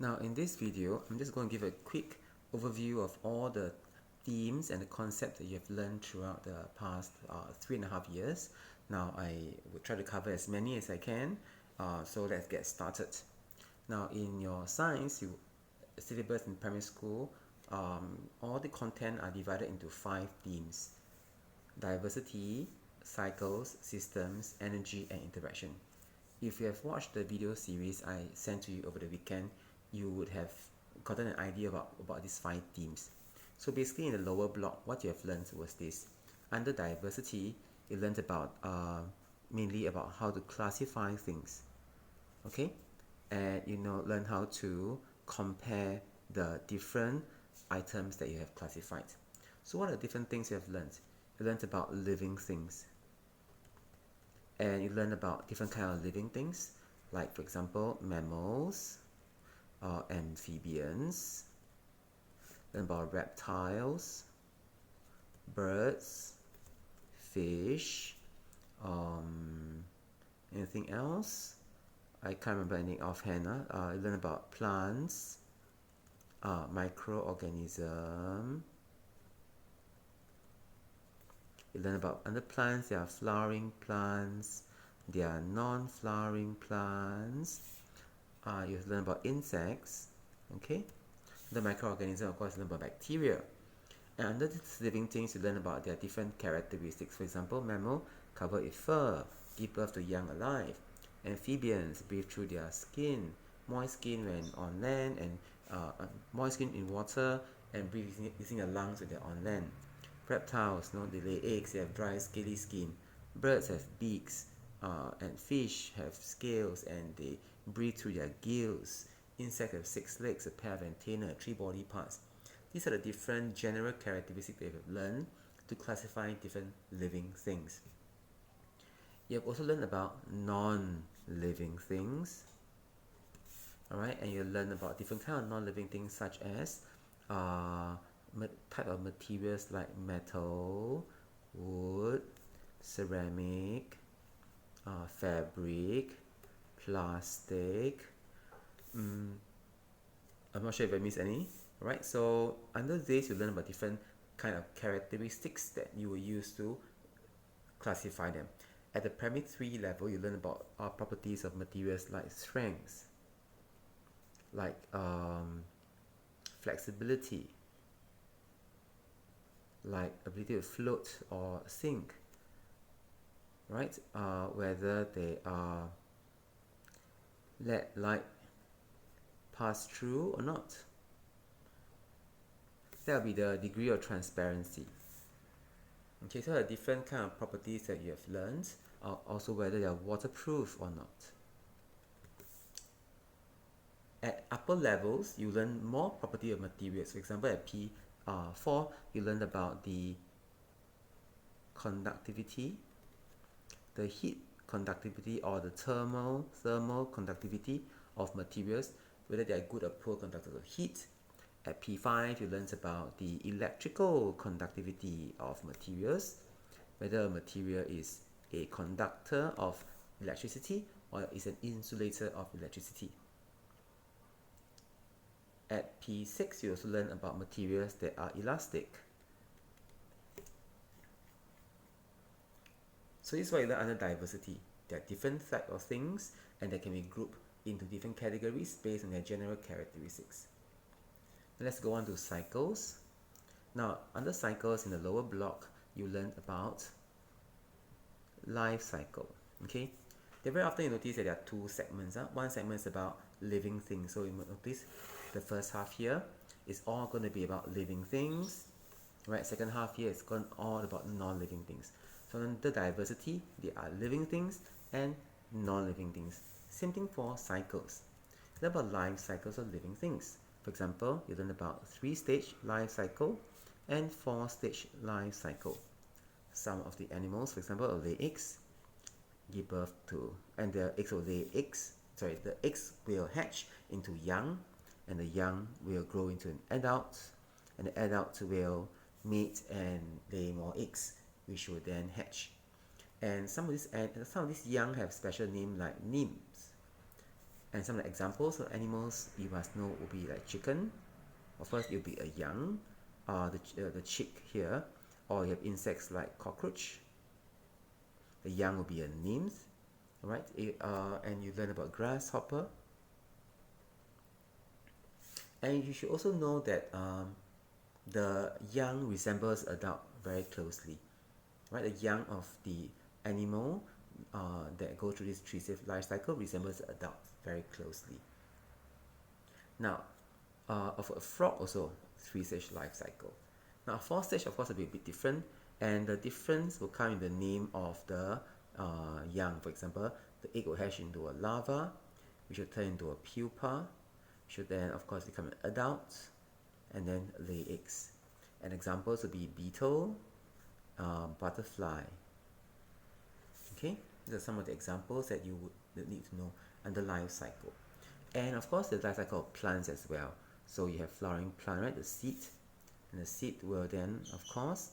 Now in this video, I'm just going to give a quick overview of all the themes and the concepts that you have learned throughout the past 3.5 years. Now I will try to cover as many as I can, so let's get started. Now in your science syllabus in primary school, all the content are divided into 5 themes: diversity, cycles, systems, energy, and interaction. If you have watched the video series I sent to you over the weekend, you would have gotten an idea about these 5 themes. So basically in the lower block, what you have learned was this. Under diversity, you learned about mainly about how to classify things. Okay? And learn how to compare the different items that you have classified. So what are the different things you have learned? You learned about living things, and you learn about different kind of living things, like for example mammals, amphibians, learn about reptiles, birds, fish, anything else I can't remember any offhand. You learn about plants, microorganism. You learn about under plants. There are flowering plants, there are non-flowering plants. You learn about insects. Okay, the microorganism, of course, you learn about bacteria. And under these living things, you learn about their different characteristics. For example, mammal covered with fur, give birth to young alive. Amphibians breathe through their skin, moist skin when on land, and moist skin in water, and breathe using their lungs when they're on land. Reptiles, they lay eggs, they have dry, scaly skin. Birds have beaks, and fish have scales, and they breathe through their gills. Insects have 6 legs, a pair of antennae, 3 body parts. These are the different general characteristics that you have learned to classify different living things. You have also learned about non-living things. Alright, and you learn about different kind of non-living things such as type of materials like metal, wood, ceramic, fabric, plastic. I'm not sure if I missed any. Right, so under this you learn about different kind of characteristics that you will use to classify them. At the primary 3 level, you learn about properties of materials like strength, like flexibility, like ability to float or sink, right? Whether they are let light pass through or not. That will be the degree of transparency. Okay, so the different kind of properties that you have learned are also whether they are waterproof or not. At upper levels, you learn more property of materials. For example, at P4, you learn about the conductivity, the heat conductivity, or the thermal conductivity of materials, whether they are good or poor conductors of heat. At P5, you learn about the electrical conductivity of materials, whether a material is a conductor of electricity or is an insulator of electricity. At P6, you also learn about materials that are elastic. So this is what you learn under diversity. There are different types of things, and they can be grouped into different categories based on their general characteristics. Let's go on to cycles. Now, under cycles in the lower block, you learn about life cycle. Okay, very often you notice that there are 2 segments. One segment is about living things. So you notice the first half here is all going to be about living things. Right, second half here is going all about non-living things. So under diversity, there are living things and non-living things. Same thing for cycles. Learn about life cycles of living things. For example, you learn about 3-stage life cycle and 4-stage life cycle. Some of the animals, for example, will lay eggs, give birth to, and the eggs will lay eggs. Sorry, the eggs will hatch into young, and the young will grow into an adult, and the adult will mate and lay more eggs, which will then hatch. And some of these young have special name like nymphs. And some of the examples of animals you must know will be like chicken. Of course, it will be a young, the chick here, or you have insects like cockroach. The young will be a nymph, right? And you learn about grasshopper. And you should also know that the young resembles adult very closely, right? The young of the animal that go through this three-stage life cycle resembles adult very closely. Now, of a frog also, three-stage life cycle. Now, four-stage of course will be a bit different, and the difference will come in the name of the young. For example, the egg will hatch into a larva, which will turn into a pupa, which will then of course become an adult, and then lay eggs. And examples will be beetle, butterfly. Okay, these are some of the examples that you would need to know under life cycle. And of course, the life cycle of plants as well. So you have flowering plant, right? The seed, and the seed will then, of course,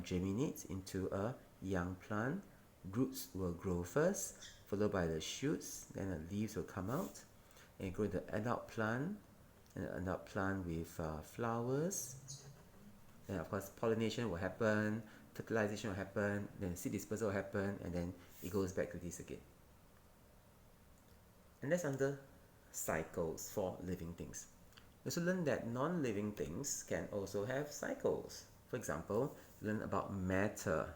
germinate into a young plant. Roots will grow first, followed by the shoots. Then the leaves will come out, and grow the adult plant, and an adult plant with flowers. Then of course pollination will happen, fertilization will happen, then seed dispersal will happen, and then it goes back to this again. And that's under cycles for living things. We also learn that non-living things can also have cycles. For example, learn about matter.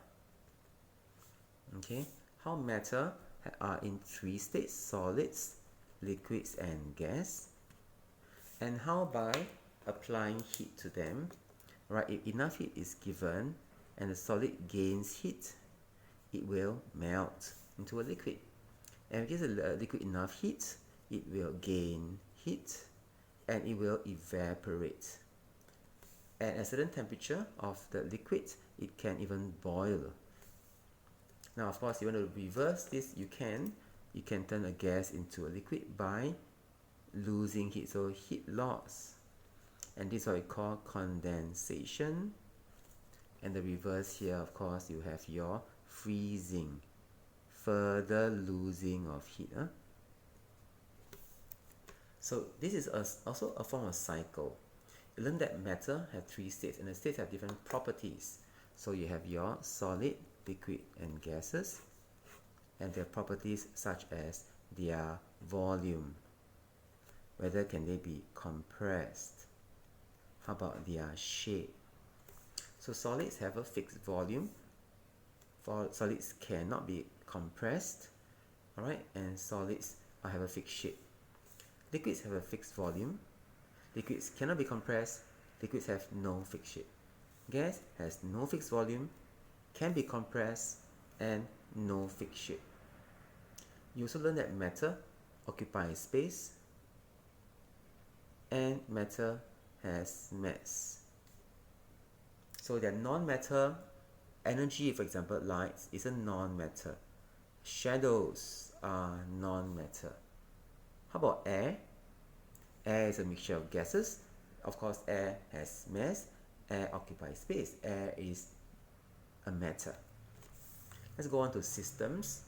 Okay, how matter are in three states: solids, liquids, and gas. And how by applying heat to them, right, if enough heat is given and the solid gains heat, it will melt into a liquid. And if it gives a liquid enough heat, it will gain heat and it will evaporate. At a certain temperature of the liquid, it can even boil. Now, of course, you want to reverse this, you can. You can turn a gas into a liquid by losing heat, so heat loss. And this is what we call condensation. And the reverse here, of course, you have your freezing, further losing of heat. So this is also a form of cycle. You learn that matter have three states, and the states have different properties. So you have your solid, liquid, and gases, and their properties such as their volume, whether can they be compressed, how about their shape. So solids have a fixed volume, solids cannot be compressed, alright, and solids have a fixed shape. Liquids have a fixed volume, liquids cannot be compressed, liquids have no fixed shape. Gas has no fixed volume, can be compressed, and no fixed shape. You also learn that matter occupies space and matter has mass. So that non-matter energy, for example, light is a non-matter. Shadows are non-matter. How about air? Air is a mixture of gases. Of course, air has mass. Air occupies space. Air is a matter. Let's go on to systems.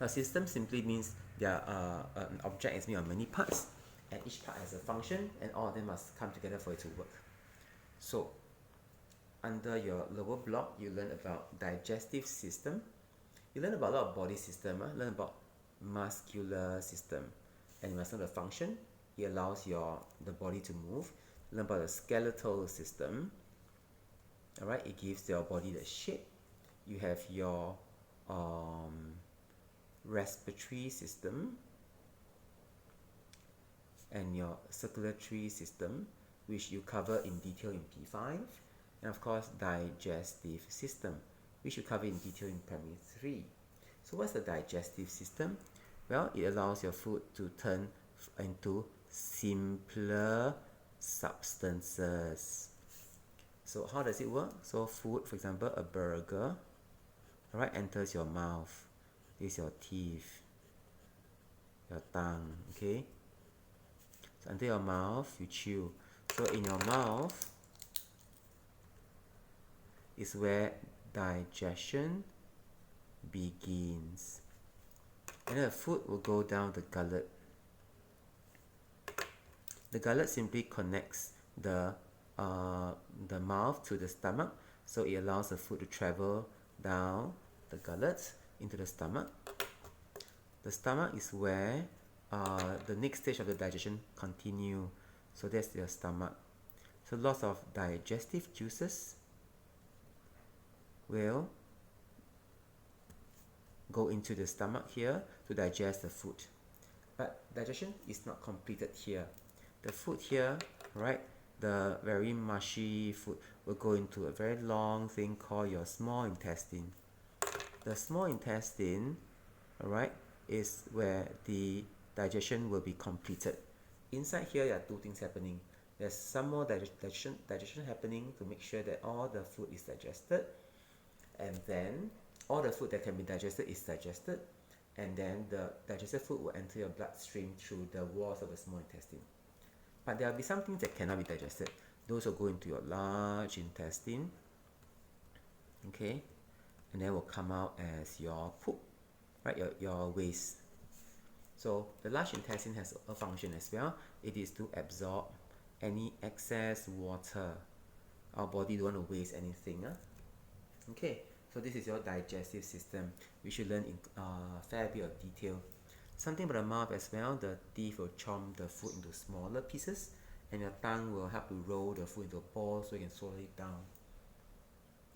Now, system simply means an object is made of many parts, and each part has a function, and all of them must come together for it to work. So, under your lower block, you learn about digestive system. You learn about a lot of body system. Learn about muscular system, and you must know the function. It allows the body to move. Learn about the skeletal system. All right, it gives your body the shape. You have your respiratory system and your circulatory system, which you cover in detail in P5, and of course digestive system, which you cover in detail in primary 3. So what's the digestive system? Well, it allows your food to turn into simpler substances. So how does it work? So food, for example, a burger, alright, enters your mouth. This is your teeth, your tongue, okay? So enter your mouth, you chew. So in your mouth is where digestion begins. And then the food will go down the gullet The gullet simply connects the mouth to the stomach, so it allows the food to travel down the gullet into the stomach. The stomach is where the next stage of the digestion continue. So that's your stomach. So lots of digestive juices will go into the stomach here to digest the food. But digestion is not completed here. The food here, right, the very mushy food will go into a very long thing called your small intestine. The small intestine, alright, is where the digestion will be completed. Inside here, there are two things happening. There's some more digestion happening to make sure that all the food is digested, and then all the food that can be digested is digested, and then the digested food will enter your bloodstream through the walls of the small intestine. But there will be some things that cannot be digested. Those will go into your large intestine, okay, and then will come out as your poop, right, your waste. So the large intestine has a function as well. It is to absorb any excess water. Our body don't want to waste anything. Okay, so this is your digestive system. We should learn in a fair bit of detail. Something about the mouth as well. The teeth will chomp the food into smaller pieces, and your tongue will help to roll the food into a ball so you can swallow it down.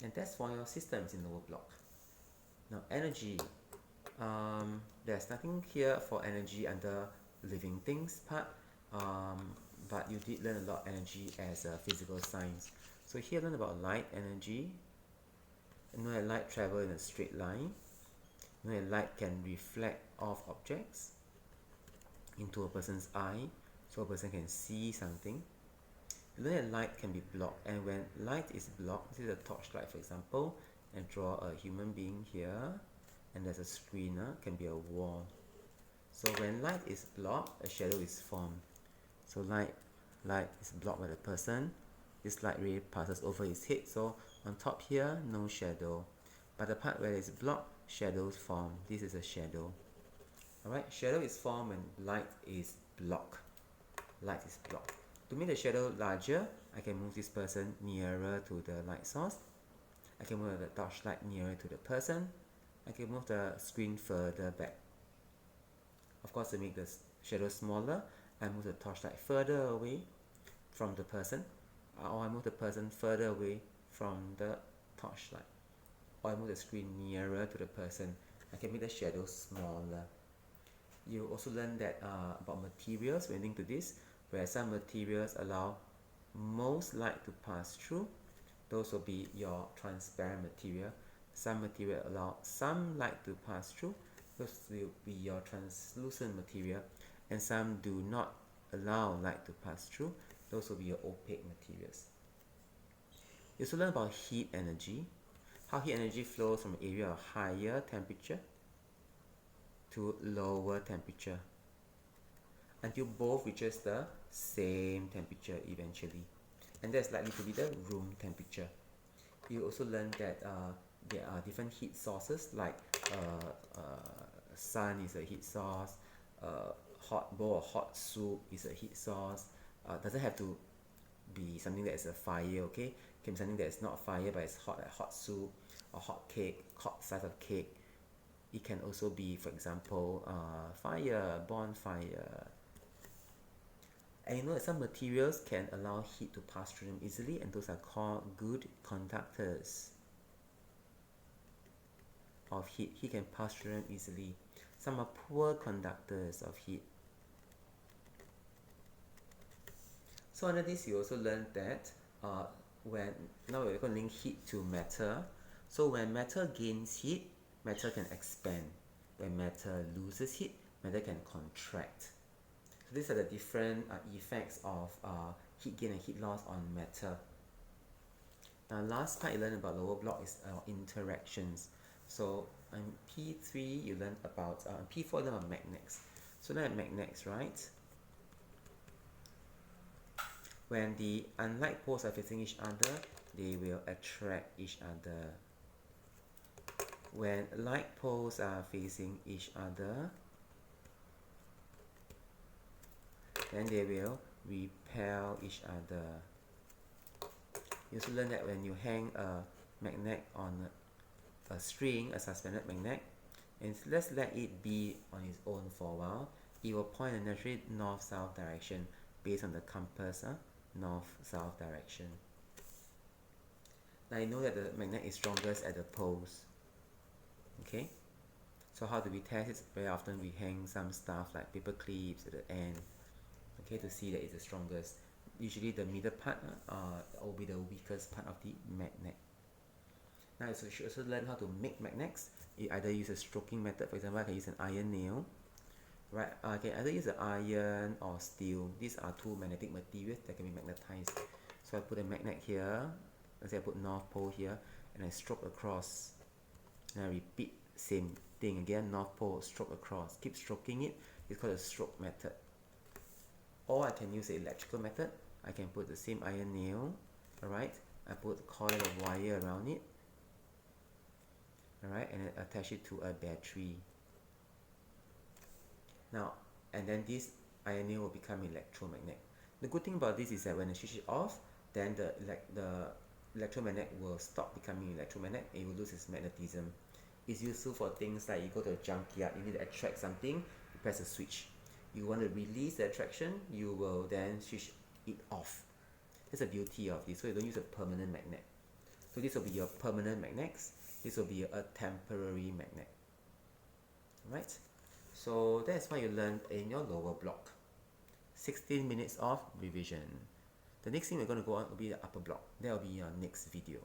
And that's for your systems in lower block. Now energy. There's nothing here for energy under living things part, but you did learn a lot of energy as a physical science. So here learn about light energy. You know that light travel in a straight line. You know that light can reflect off objects into a person's eye, so a person can see something. You know that light can be blocked, and when light is blocked, this is a torchlight for example, and draw a human being here, and there's a screen, can be a wall. So when light is blocked, a shadow is formed. So light is blocked by the person. This light ray passes over his head, so on top here, no shadow. But the part where it's blocked, shadows form. This is a shadow. Alright, shadow is formed when light is blocked. Light is blocked. To make the shadow larger, I can move this person nearer to the light source. I can move the torchlight nearer to the person. I can move the screen further back. Of course, to make the shadow smaller, I move the torchlight further away from the person, or I move the person further away from the torchlight, or I move the screen nearer to the person. I can make the shadow smaller. You also learn that about materials when linked to this, where some materials allow most light to pass through. Those will be your transparent material. Some material allow some light to pass through. Those will be your translucent material, and some do not allow light to pass through. Those will be your opaque materials. You also learn about heat energy, how heat energy flows from an area of higher temperature to lower temperature until both reaches the same temperature eventually, and that's likely to be the room temperature. You also learn that there are different heat sources, like sun is a heat source, hot bowl of hot soup is a heat source. Doesn't have to be something that is a fire, okay? It can be something that is not fire but it's hot, like hot soup or hot cake, hot slice of cake. It can also be, for example, fire, bonfire. And you know that some materials can allow heat to pass through them easily, and those are called good conductors of heat. Heat can pass through them easily. Some are poor conductors of heat. So under this, you also learned that now we're going to link heat to matter. So when matter gains heat, matter can expand. When matter loses heat, matter can contract. So these are the different effects of heat gain and heat loss on matter. Now last part you learn about lower block is interactions. So on P3 you learn about, P4 you learn about magnets. So now at magnets, right? When the unlike poles are facing each other, they will attract each other. When like poles are facing each other, then they will repel each other. You also learn that when you hang a magnet on a string, a suspended magnet, and let's let it be on its own for a while, it will point in a naturally north-south direction based on the compass, north-south direction. Now you know that the magnet is strongest at the poles. Okay? So how do we test it? Very often we hang some stuff like paper clips at the end, okay, to see that it's the strongest. Usually the middle part will be the weakest part of the magnet. Now you should also learn how to make magnets. You either use a stroking method. For example, I can use an iron nail. Right, I can either use an iron or steel. These are two magnetic materials that can be magnetized. So I put a magnet here. Let's say I put North Pole here, and I stroke across. And I repeat same thing again. North Pole, stroke across. Keep stroking it. It's called a stroke method. Or I can use the electrical method. I can put the same iron nail. Alright, I put a coil of wire around it. Alright, and then attach it to a battery. Now, and then this iron nail will become electromagnet. The good thing about this is that when I switch it off, then the electromagnet will stop becoming electromagnet and it will lose its magnetism. It's useful for things like you go to a junkyard, you need to attract something, you press a switch. You want to release the attraction, you will then switch it off. That's the beauty of this. So you don't use a permanent magnet. So this will be your permanent magnets. This will be a temporary magnet. Right? So that's what you learned in your lower block. 16 minutes of revision. The next thing we're going to go on will be the upper block. That will be your next video.